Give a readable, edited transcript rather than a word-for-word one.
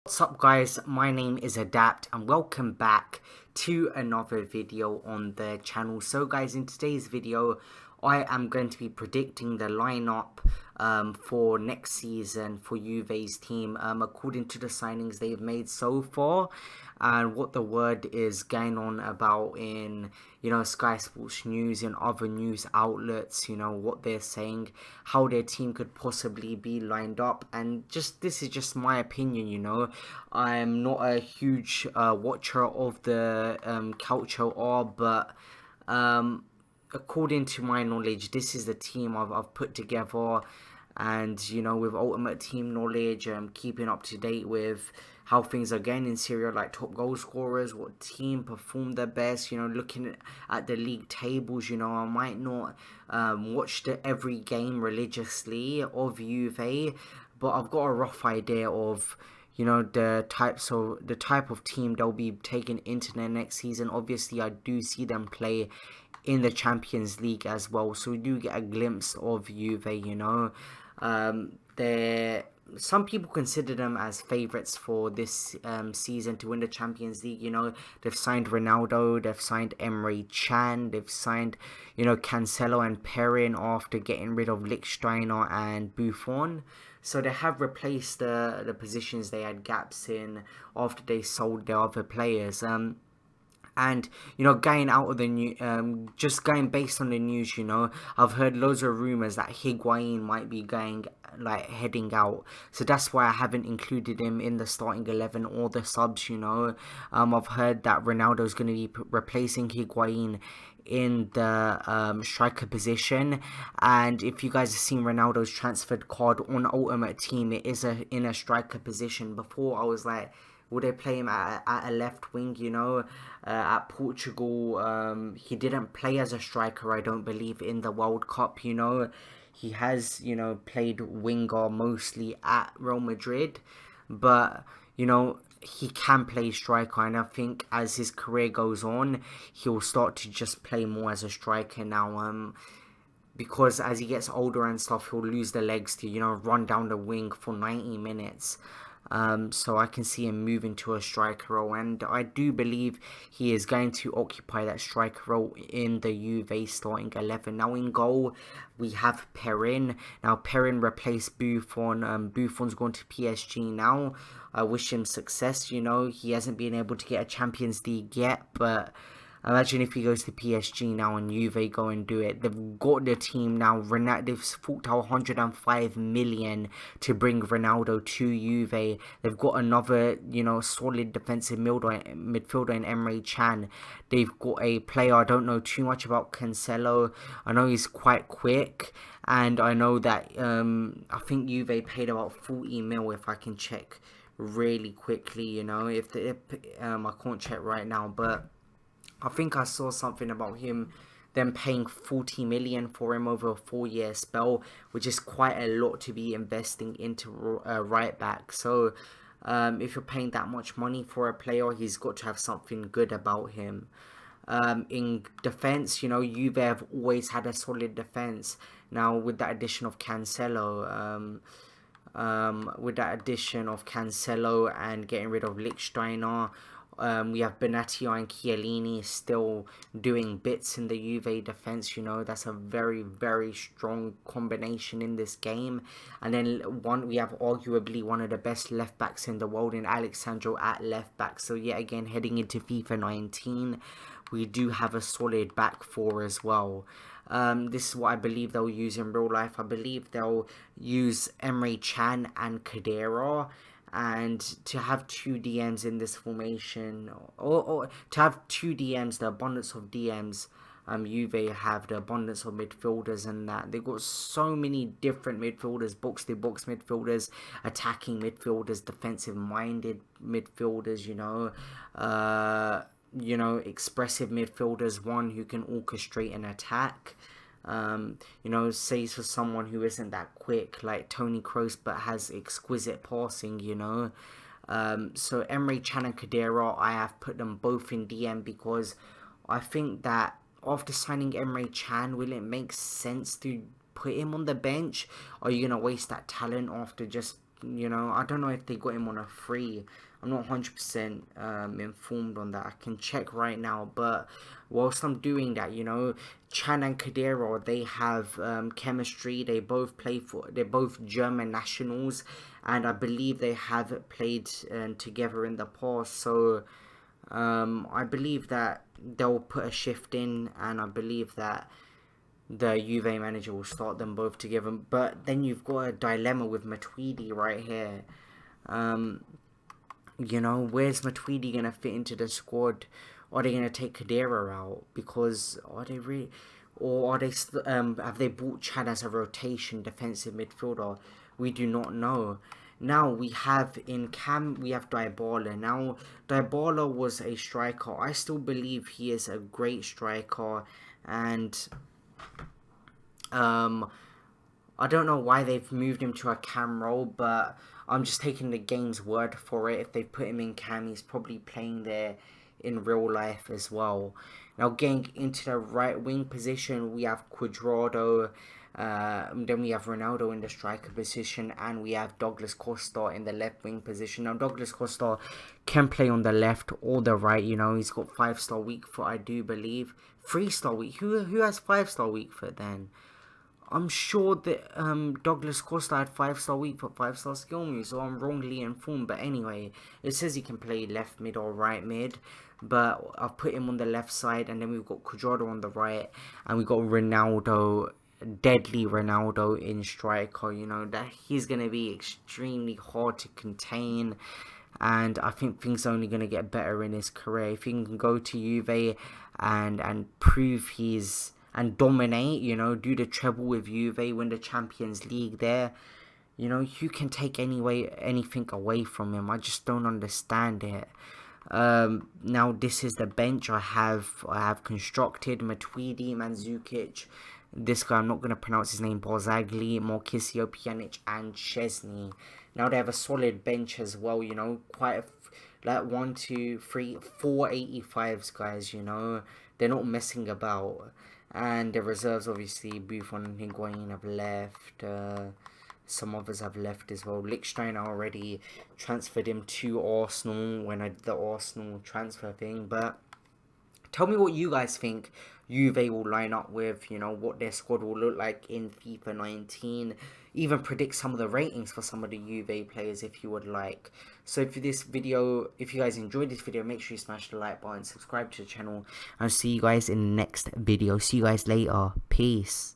What's up guys, my name is Adapt and welcome back to another video on the channel. So guys, in today's video I am going to be predicting the lineup for next season for Juve's team according to the signings they've made so far and what the word is going on about in Sky Sports News and other news outlets, what they're saying, how their team could possibly be lined up. And just this is just my opinion. I'm not a huge watcher of the Calcio R, but according to my knowledge, this is the team I've put together. And with ultimate team knowledge, keeping up to date with how things are going in Syria, like top goal scorers, what team performed the best, looking at the league tables. I might not watch every game religiously of Juve, but I've got a rough idea of the type of team they'll be taking into the next season. Obviously I do see them play in the Champions League as well, so we do get a glimpse of Juve. They're Some people consider them as favourites for this season to win the Champions League. They've signed Ronaldo, they've signed Emre Can, they've signed Cancelo and Perin after getting rid of Lichtsteiner and Buffon. So they have replaced the positions they had gaps in after they sold their other players. And going out of the new, just going based on the news, I've heard loads of rumors that Higuain might be heading out, so that's why I haven't included him in the starting 11 or the subs. I've heard that Ronaldo's going to be replacing Higuain in the striker position, and if you guys have seen Ronaldo's transferred card on Ultimate Team, it is in a striker position. Before I was like, would they play him at a left wing? At Portugal, he didn't play as a striker, I don't believe, in the World Cup. He has, played winger mostly at Real Madrid, but, he can play striker, and I think as his career goes on, he'll start to just play more as a striker now. Because as he gets older and stuff, he'll lose the legs to, run down the wing for 90 minutes. So I can see him moving to a striker role, and I do believe he is going to occupy that striker role in the Juve starting 11. Now in goal, we have Perin. Now Perin replaced Buffon. Buffon's going to PSG now. I wish him success. He hasn't been able to get a Champions League yet, but imagine if he goes to PSG now and Juve go and do it. They've got the team now. They've forked out 105 million to bring Ronaldo to Juve. They've got another, solid defensive midfielder in Emre Can. They've got a player, I don't know too much about, Cancelo. I know he's quite quick. And I know that, I think Juve paid about 40 mil, if I can check really quickly, I can't check right now, but I think I saw something about them paying 40 million for him over a 4-year spell, which is quite a lot to be investing into right back. So if you're paying that much money for a player, he's got to have something good about him. In defense, Juve have always had a solid defense. Now with that addition of Cancelo, and getting rid of Lichtsteiner, we have Benatia and Chiellini still doing bits in the Juve defense. That's a very, very strong combination in this game. And then we have arguably one of the best left backs in the world in Alexandro at left back. So yet again, heading into FIFA 19, we do have a solid back four as well. This is what I believe they'll use in real life. I believe they'll use Emre Can and Khedira. And to have two DMs in this formation, or to have two DMs, the abundance of DMs, Juve have the abundance of midfielders, and that they've got so many different midfielders, box-to-box midfielders, attacking midfielders, defensive-minded midfielders, expressive midfielders, one who can orchestrate an attack. Say for someone who isn't that quick, like Toni Kroos, but has exquisite passing, So Emre Can and Khedira, I have put them both in DM because I think that after signing Emre Can, will it make sense to put him on the bench? Or are you going to waste that talent after just you know, I don't know if they got him on a free. I'm not 100% informed on that. I can check right now, but whilst I'm doing that, you know, Chan and Kadira, they have chemistry. They're both German nationals, and I believe they have played together in the past. So I believe that they'll put a shift in, and I believe that the Juve manager will start them both together. But then you've got a dilemma with Matuidi right here. You know, where's Matuidi gonna fit into the squad? Are they gonna take Kadira out? Because are they really, or are they? Have they bought Chad as a rotation defensive midfielder? We do not know. Now we have we have Dybala. Now Dybala was a striker. I still believe he is a great striker, and I don't know why they've moved him to a cam role, but I'm just taking the game's word for it. If they put him in cam, he's probably playing there in real life as well. Now getting into the right wing position, we have Cuadrado, then we have Ronaldo in the striker position, and we have Douglas Costa in the left wing position. Now Douglas Costa can play on the left or the right, you know, he's got 5-star weak foot, I do believe. 3-star weak, who has 5-star weak foot then? I'm sure that Douglas Costa had 5-star weak foot, 5-star skill move, so I'm wrongly informed. But anyway, it says he can play left mid or right mid, but I've put him on the left side, and then we've got Cuadrado on the right, and we've got Ronaldo, deadly Ronaldo in striker. You know, that he's going to be extremely hard to contain, and I think things are only going to get better in his career. If he can go to Juve and prove he's, and dominate, you know, do the treble with Juve, win the Champions League there, you know, you can take anything away from him. I just don't understand it. Now this is the bench I have constructed: Matuidi, Mandzukic, this guy, I'm not going to pronounce his name, Borzagli, Marchisio, Pjanic, and Chesney. Now they have a solid bench as well, you know, quite like 1, 2, 3, 4 85s, guys, you know, they're not messing about. And the reserves, obviously, Buffon and Higuain have left. Some others have left as well. Lichtstein already transferred him to Arsenal when I did the Arsenal transfer thing. But tell me what you guys think Juve will line up with, you know, what their squad will look like in FIFA 19. Even predict some of the ratings for some of the Juve players if you would like. So if you guys enjoyed this video, make sure you smash the like button, subscribe to the channel, and I'll see you guys in the next video. See you guys later. Peace.